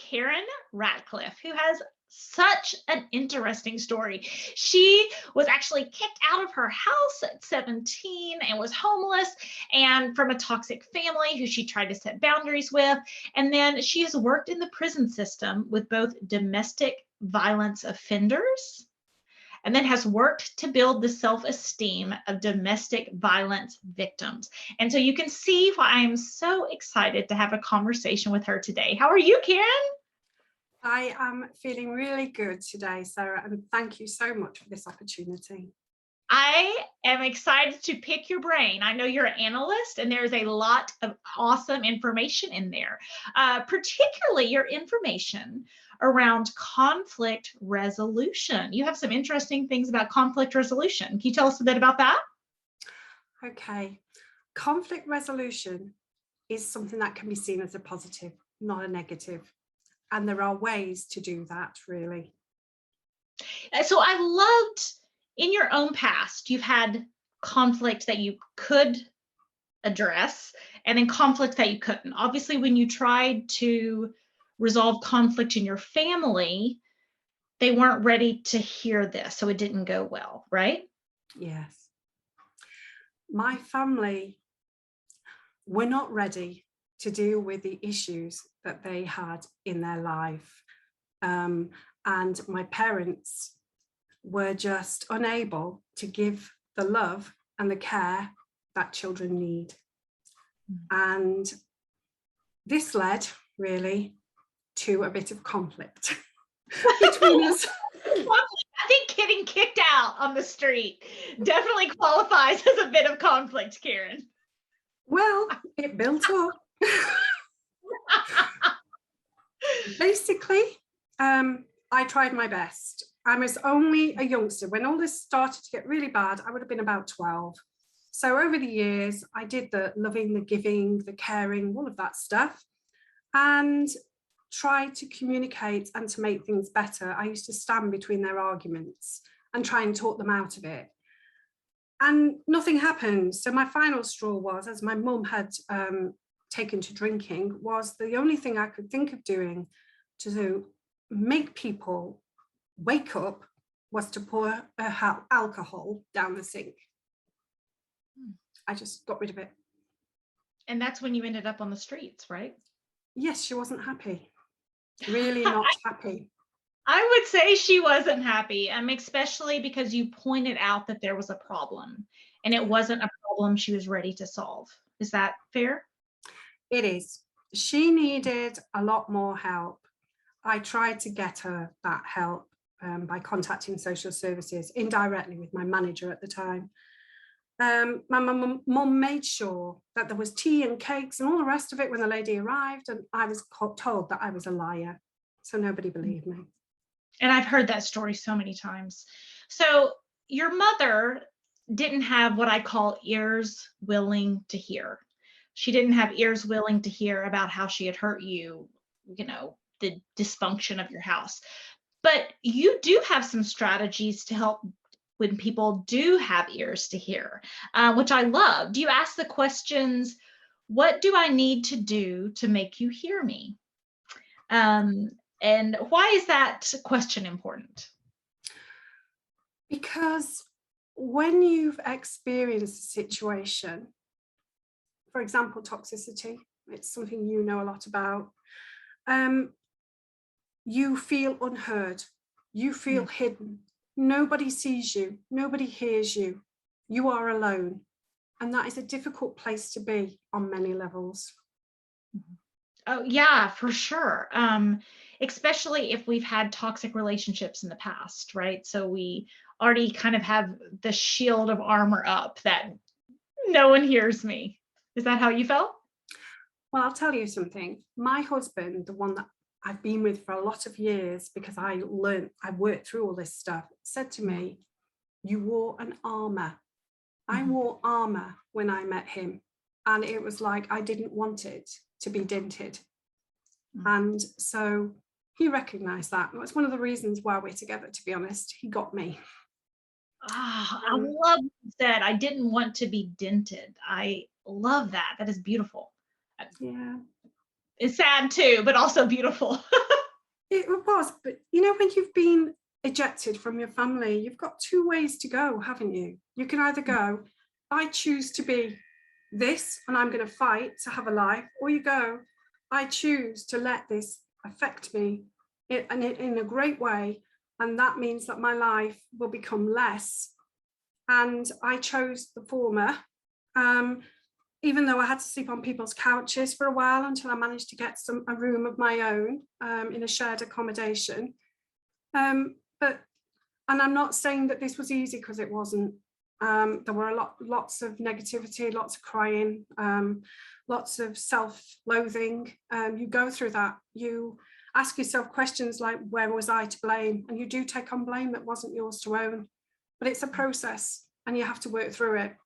Karen Ratcliffe, who has such an interesting story. She was actually kicked out of her house at 17 and was homeless and from a toxic family who she tried to set boundaries with. And then she has worked in the prison system with both domestic violence offenders and then has worked to build the self-esteem of domestic violence victims. And so you can see why I'm so excited to have a conversation with her today. How are you, Karen? I am feeling really good today, Sarah, and thank you so much for this opportunity. I am excited to pick your brain. I know you're an analyst and there's a lot of awesome information in there, particularly your information around conflict resolution. You have some interesting things about conflict resolution. Can you tell us a bit about that? Okay. Conflict resolution is something that can be seen as a positive, not a negative. And there are ways to do that, really. So I loved in your own past, you've had conflict that you could address and then conflict that you couldn't. Obviously, when you tried to resolve conflict in your family, they weren't ready to hear this, so it didn't go well, right? Yes. My family were not ready to deal with the issues that they had in their life. And my parents were just unable to give the love and the care that children need. And this led really to a bit of conflict between us. I think getting kicked out on the street definitely qualifies as a bit of conflict, Karen. Well, it built up. Basically, I tried my best. I was only a youngster. When all this started to get really bad, I would have been about 12. So over the years, I did the loving, the giving, the caring, all of that stuff, and tried to communicate and to make things better. I used to stand between their arguments and try and talk them out of it. And nothing happened. So my final straw was, as my mum had taken to drinking, was the only thing I could think of doing to make people wake up was to pour alcohol down the sink. I just got rid of it. And that's when you ended up on the streets, right? Yes, she wasn't happy. Really not happy. I would say she wasn't happy, especially because you pointed out that there was a problem and it wasn't a problem she was ready to solve. Is that fair? It is. She needed a lot more help. I tried to get her that help by contacting social services indirectly with my manager at the time. My mum made sure that there was tea and cakes and all the rest of it when the lady arrived, and I was told that I was a liar, so nobody believed me. And I've heard that story so many times. So your mother didn't have what I call ears willing to hear. She didn't have ears willing to hear about how she had hurt you, the dysfunction of your house. But you do have some strategies to help when people do have ears to hear, which I love. Do you ask the questions, what do I need to do to make you hear me? And why is that question important? Because when you've experienced a situation, for example, toxicity, it's something you know a lot about, you feel unheard, you feel hidden, nobody sees you, nobody hears you, you are alone. And that is a difficult place to be on many levels. Oh, yeah, for sure. Especially if we've had toxic relationships in the past, right? So we already kind of have the shield of armor up that no one hears me. Is that how you felt? Well, I'll tell you something. My husband, the one that I've been with for a lot of years, because I worked through all this stuff, said to me, you wore an armor. I wore armor when I met him. And it was like, I didn't want it to be dented. And so he recognized that. And that's one of the reasons why we're together, to be honest. He got me. I love what you said. I didn't want to be dented. I love that. That is beautiful. Yeah. It's sad too, but also beautiful. It was, but you know, when you've been ejected from your family, you've got two ways to go, haven't you? You can either go, I choose to be this and I'm going to fight to have a life, or you go, I choose to let this affect me in a great way, and that means that my life will become less. And I chose the former, even though I had to sleep on people's couches for a while until I managed to get a room of my own in a shared accommodation. And I'm not saying that this was easy, because it wasn't. There were lots of negativity, lots of crying, lots of self-loathing. You go through that. You ask yourself questions like, where was I to blame? And you do take on blame that wasn't yours to own. But it's a process and you have to work through it.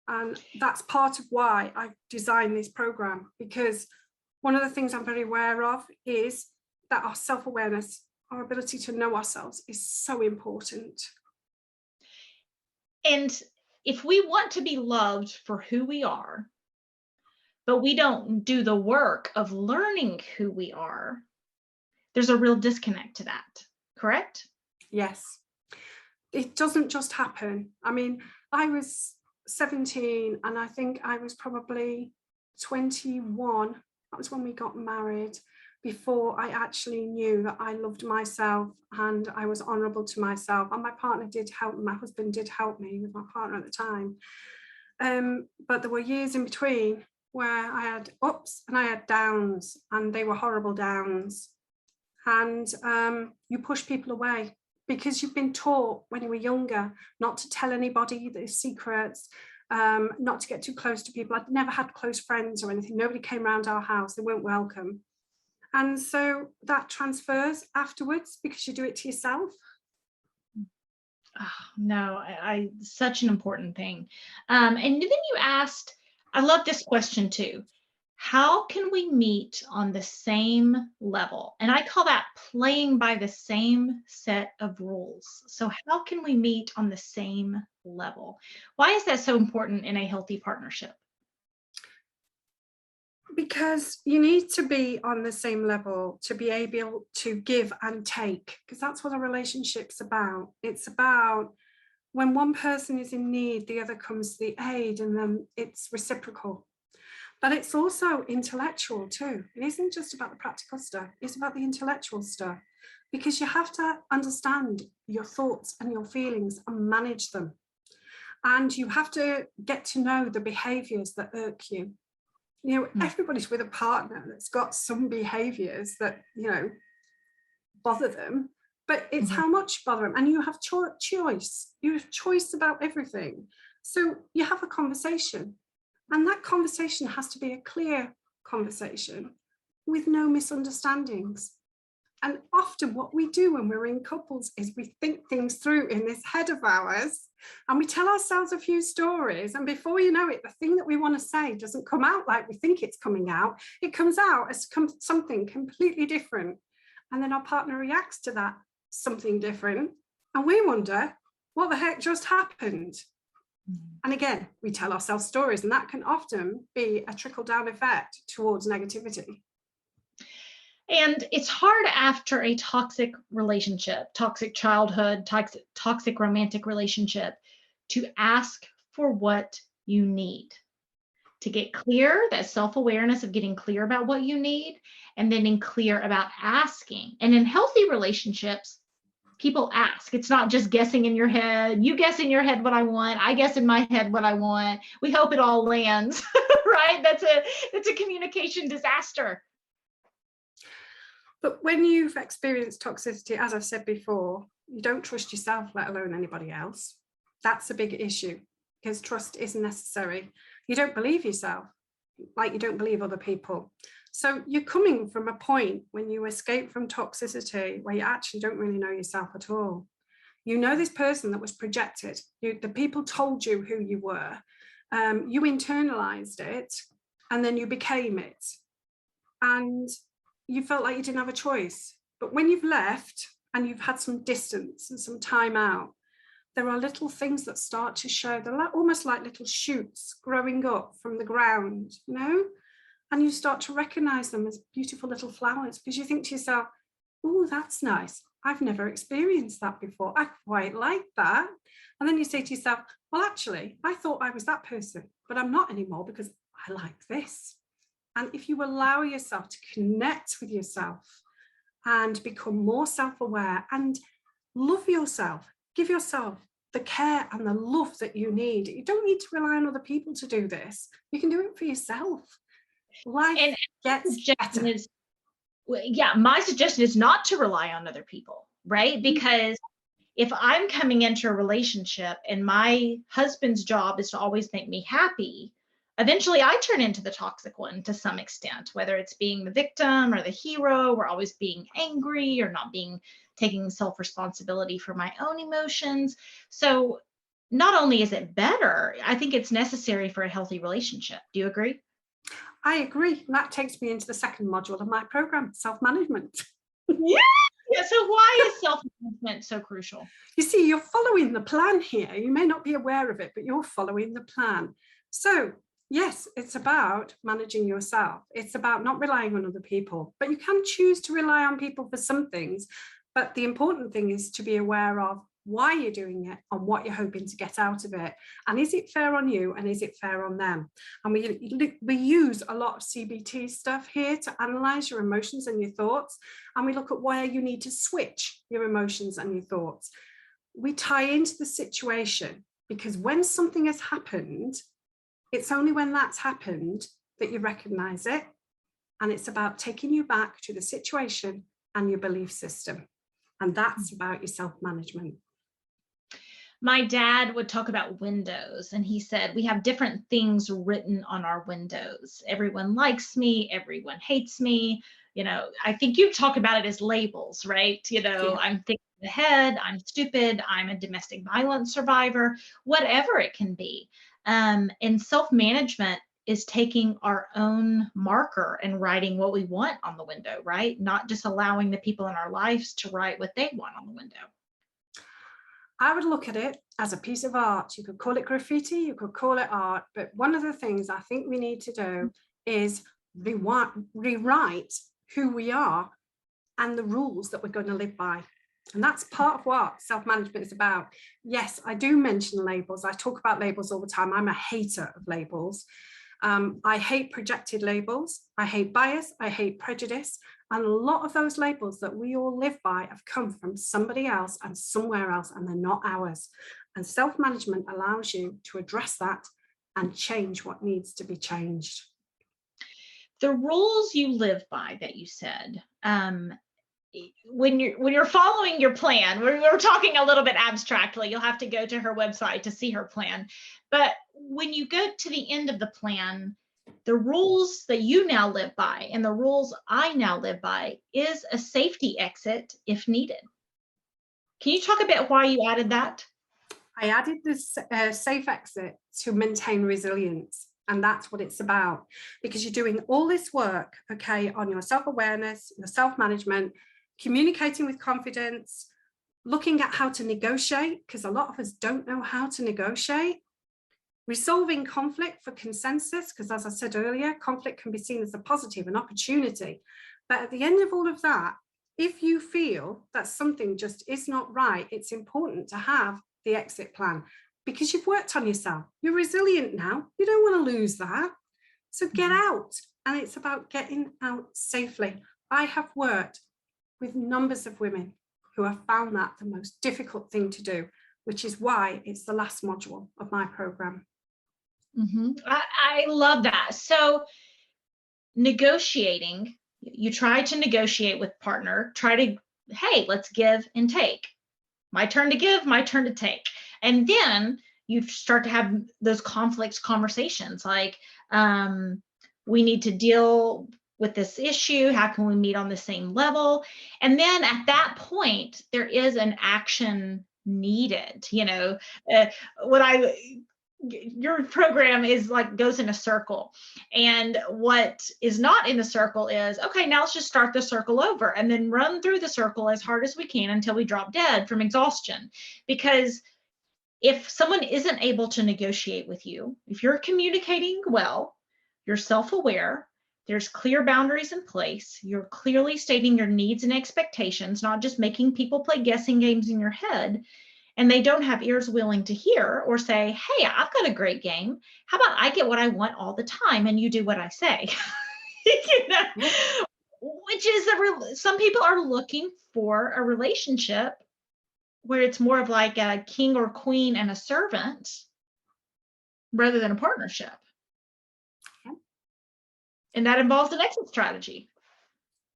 And that's part of why I designed this program, because one of the things I'm very aware of is that our self-awareness, our ability to know ourselves, is so important. And if we want to be loved for who we are, but we don't do the work of learning who we are, there's a real disconnect to that, correct? Yes. It doesn't just happen. I mean, I was 17 and I think I was probably 21. That was when we got married, before I actually knew that I loved myself and I was honorable to myself. And my partner did help, my husband did help me with my partner at the time. But there were years in between where I had ups and I had downs, and they were horrible downs. And you push people away because you've been taught when you were younger not to tell anybody the secrets, not to get too close to people. I'd never had close friends or anything. Nobody came around our house. They weren't welcome. And so that transfers afterwards because you do it to yourself. Oh, no, such an important thing. And then you asked, I love this question too. How can we meet on the same level? And I call that playing by the same set of rules. So how can we meet on the same level? Why is that so important in a healthy partnership? Because you need to be on the same level to be able to give and take, because that's what a relationship's about. It's about when one person is in need, the other comes to the aid, and then it's reciprocal. But it's also intellectual too. It isn't just about the practical stuff, it's about the intellectual stuff, because you have to understand your thoughts and your feelings and manage them. And you have to get to know the behaviors that irk you. You know, everybody's with a partner that's got some behaviors that, you know, bother them, but it's how much bother them. And you have choice. You have choice about everything. So you have a conversation, and that conversation has to be a clear conversation with no misunderstandings. And often what we do when we're in couples is we think things through in this head of ours, and we tell ourselves a few stories, and before you know it, the thing that we want to say doesn't come out like we think it's coming out. It comes out as something completely different. And then our partner reacts to that something different, and we wonder, what the heck just happened? And again, we tell ourselves stories, and that can often be a trickle-down effect towards negativity. And it's hard after a toxic relationship, toxic childhood, toxic romantic relationship, to ask for what you need. To get clear, that self-awareness of getting clear about what you need, and then being clear about asking. And in healthy relationships, people ask. It's not just guessing in your head. You guess in your head what I want. I guess in my head what I want. We hope it all lands, right? That's a communication disaster. But when you've experienced toxicity, as I've said before, you don't trust yourself, let alone anybody else. That's a big issue, because trust isn't necessary. You don't believe yourself, like you don't believe other people. So you're coming from a point when you escape from toxicity where you actually don't really know yourself at all. You know this person that was projected. The people told you who you were. You internalized it, and then you became it. And you felt like you didn't have a choice. But when you've left and you've had some distance and some time out, there are little things that start to show. They're almost like little shoots growing up from the ground, you know? And you start to recognize them as beautiful little flowers, because you think to yourself, oh, that's nice. I've never experienced that before. I quite like that. And then you say to yourself, well, actually, I thought I was that person, but I'm not anymore because I like this. And if you allow yourself to connect with yourself and become more self-aware and love yourself, give yourself the care and the love that you need. You don't need to rely on other people to do this. You can do it for yourself. Life And gets better. yeah, my suggestion is not to rely on other people, right? Because if I'm coming into a relationship and my husband's job is to always make me happy, eventually I turn into the toxic one to some extent, whether it's being the victim or the hero, or always being angry or not taking self-responsibility for my own emotions. So not only is it better, I think it's necessary for a healthy relationship. Do you agree? I agree. And that takes me into the second module of my program, self-management. Yeah. Yeah. So why is self-management so crucial? You see, you're following the plan here. You may not be aware of it, but you're following the plan. So yes, it's about managing yourself. It's about not relying on other people, but you can choose to rely on people for some things. But the important thing is to be aware of why you're doing it and what you're hoping to get out of it. And is it fair on you and is it fair on them? And we use a lot of CBT stuff here to analyze your emotions and your thoughts. And we look at where you need to switch your emotions and your thoughts. We tie into the situation because when something has happened, it's only when that's happened that you recognize it. And it's about taking you back to the situation and your belief system. And that's about your self-management. My dad would talk about windows, and he said, we have different things written on our windows. Everyone likes me, everyone hates me. I think you talk about it as labels, right? Yeah. I'm thick in the head, I'm stupid, I'm a domestic violence survivor, whatever it can be. And self-management is taking our own marker and writing what we want on the window, right? Not just allowing the people in our lives to write what they want on the window. I would look at it as a piece of art. You could call it graffiti, you could call it art, but one of the things I think we need to do is rewrite who we are and the rules that we're going to live by. And that's part of what self-management is about. Yes, I do mention labels. I talk about labels all the time. I'm a hater of labels. I hate projected labels. I hate bias. I hate prejudice. And a lot of those labels that we all live by have come from somebody else and somewhere else, and they're not ours. And self-management allows you to address that and change what needs to be changed. The rules you live by that you said, when you're following your plan, we're talking a little bit abstractly. You'll have to go to her website to see her plan. But when you go to the end of the plan, the rules that you now live by and the rules I now live by is a safety exit if needed. Can you talk about why you added that? I added this safe exit to maintain resilience. And that's what it's about, because you're doing all this work, okay, on your self-awareness, your self-management, communicating with confidence, looking at how to negotiate, because a lot of us don't know how to negotiate, resolving conflict for consensus, because as I said earlier, conflict can be seen as a positive, an opportunity. But at the end of all of that, if you feel that something just is not right, it's important to have the exit plan, because you've worked on yourself. You're resilient now. You don't want to lose that. So get out. And it's about getting out safely. I have worked with numbers of women who have found that the most difficult thing to do, which is why it's the last module of my program. I love that. So negotiating, you try to negotiate with partner, hey, let's give and take. My turn to give, my turn to take. And then you start to have those conflicts conversations like, we need to deal with this issue. How can we meet on the same level? And then at that point, there is an action needed. Your program is like goes in a circle, and what is not in the circle is, okay, now let's just start the circle over and then run through the circle as hard as we can until we drop dead from exhaustion. Because if someone isn't able to negotiate with you, if you're communicating well, you're self-aware, There's clear boundaries in place. You're clearly stating your needs and expectations, not just making people play guessing games in your head. And they don't have ears willing to hear or say, hey, I've got a great game. How about I get what I want all the time and you do what I say? You know? Which is some people are looking for a relationship where it's more of like a king or queen and a servant rather than a partnership. And that involves an exit strategy.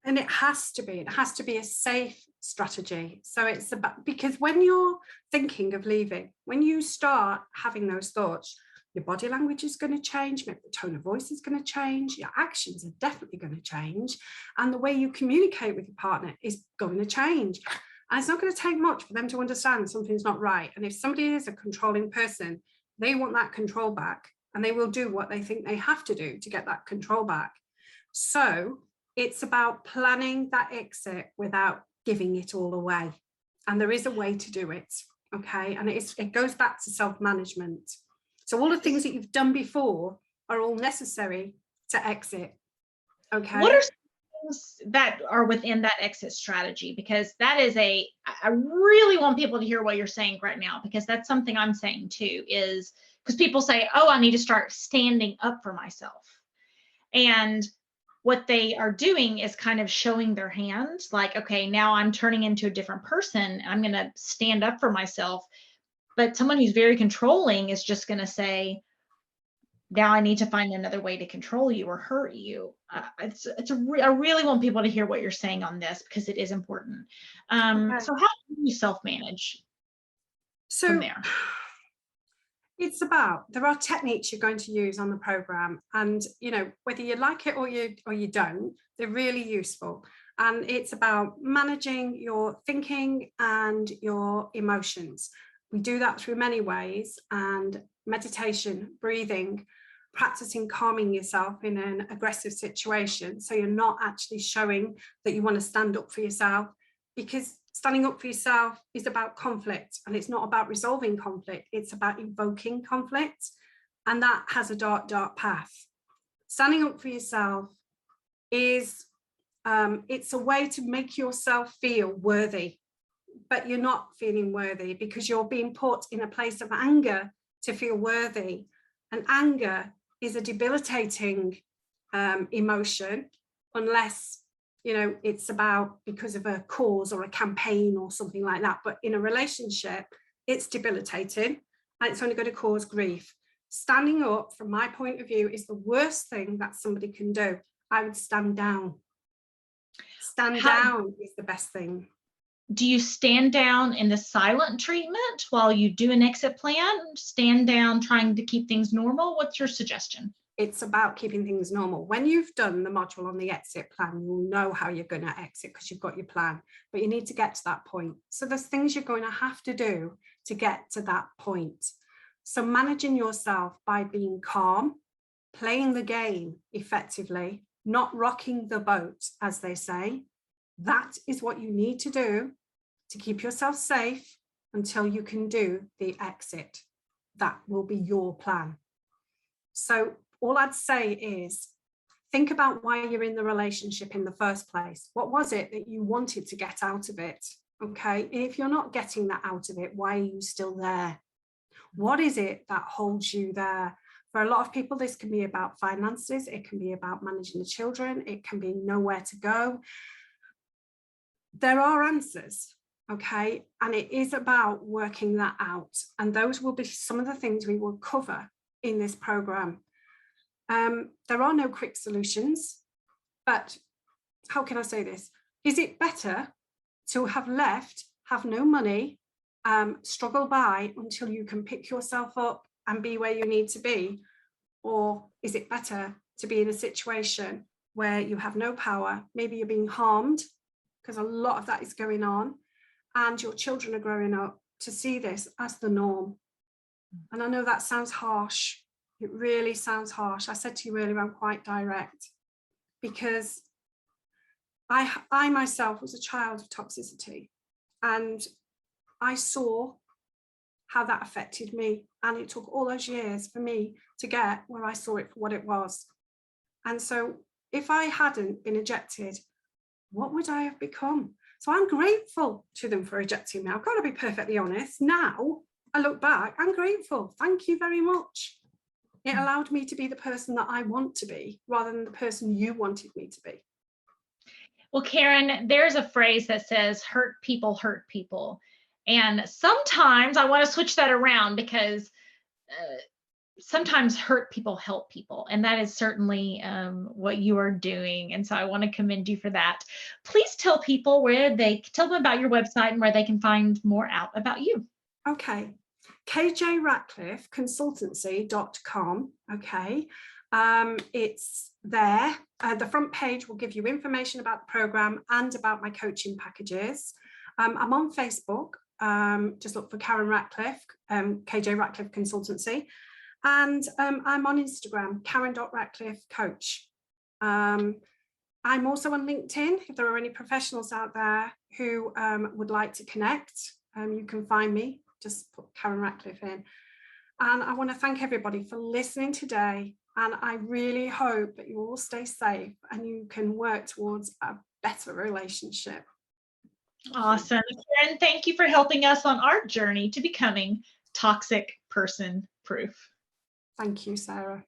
And it has to be a safe strategy. So it's about, because when you're thinking of leaving, when you start having those thoughts, your body language is going to change, maybe the tone of voice is going to change, your actions are definitely going to change, and the way you communicate with your partner is going to change. And it's not going to take much for them to understand something's not right. And if somebody is a controlling person, they want that control back, and they will do what they think they have to do to get that control back. So it's about planning that exit without giving it all away. And there is a way to do it, okay? And it goes back to self-management. So all the things that you've done before are all necessary to exit, okay? What are things that are within that exit strategy? Because that is I really want people to hear what you're saying right now, because that's something I'm saying too, is because people say, oh, I need to start standing up for myself. And what they are doing is kind of showing their hand, like, okay, now I'm turning into a different person. I'm going to stand up for myself. But someone who's very controlling is just going to say, now I need to find another way to control you or hurt you. I really want people to hear what you're saying on this, because it is important. Okay. So how do you self-manage from there? It's about, there are techniques you're going to use on the program, and you know, whether you like it or you don't, they're really useful. And it's about managing your thinking and your emotions. We do that through many ways, and meditation, breathing, practicing calming yourself in an aggressive situation, so you're not actually showing that you want to stand up for yourself, because standing up for yourself is about conflict, and it's not about resolving conflict, it's about evoking conflict, and that has a dark, dark path. Standing up for yourself is, it's a way to make yourself feel worthy, but you're not feeling worthy because you're being put in a place of anger to feel worthy. And anger is a debilitating emotion, unless, you know, it's about because of a cause or a campaign or something like that. But in a relationship, it's debilitating, and it's only going to cause grief. Standing up, from my point of view, is the worst thing that somebody can do. I would stand down. Stand down is the best thing. Do you stand down in the silent treatment while you do an exit plan? Stand down trying to keep things normal? What's your suggestion? It's about keeping things normal. When you've done the module on the exit plan, you'll know how you're going to exit because you've got your plan, but you need to get to that point. So there's things you're going to have to do to get to that point. So managing yourself by being calm, playing the game effectively, not rocking the boat, as they say, that is what you need to do to keep yourself safe until you can do the exit. That will be your plan. So all I'd say is, think about why you're in the relationship in the first place. What was it that you wanted to get out of it? Okay, if you're not getting that out of it, why are you still there? What is it that holds you there? For a lot of people, this can be about finances. It can be about managing the children. It can be nowhere to go. There are answers, okay? And it is about working that out. And those will be some of the things we will cover in this program. There are no quick solutions, but how can I say this? Is it better to have left, have no money, struggle by until you can pick yourself up and be where you need to be? Or is it better to be in a situation where you have no power, maybe you're being harmed, because a lot of that is going on, and your children are growing up to see this as the norm? And I know that sounds harsh. It really sounds harsh. I said to you earlier, I'm quite direct, because I myself was a child of toxicity, and I saw how that affected me. And it took all those years for me to get where I saw it for what it was. And so if I hadn't been ejected, what would I have become? So I'm grateful to them for ejecting me. I've got to be perfectly honest. Now I look back, I'm grateful. Thank you very much. It allowed me to be the person that I want to be rather than the person you wanted me to be. Well, Karen, there's a phrase that says hurt people hurt people. And sometimes I want to switch that around because sometimes hurt people help people. And that is certainly what you are doing. And so I want to commend you for that. Please tell people tell them about your website and where they can find more out about you. Okay. kjratcliffeconsultancy.com. Okay. It's there. The front page will give you information about the program and about my coaching packages. I'm on Facebook. Just look for Karen Ratcliffe, KJ Ratcliffe Consultancy. And I'm on Instagram, Karen.RatcliffeCoach. I'm also on LinkedIn. If there are any professionals out there who would like to connect, you can find me. Just put Karen Ratcliffe in. And I want to thank everybody for listening today. And I really hope that you all stay safe and you can work towards a better relationship. Awesome. Karen, thank you for helping us on our journey to becoming toxic person proof. Thank you, Sarah.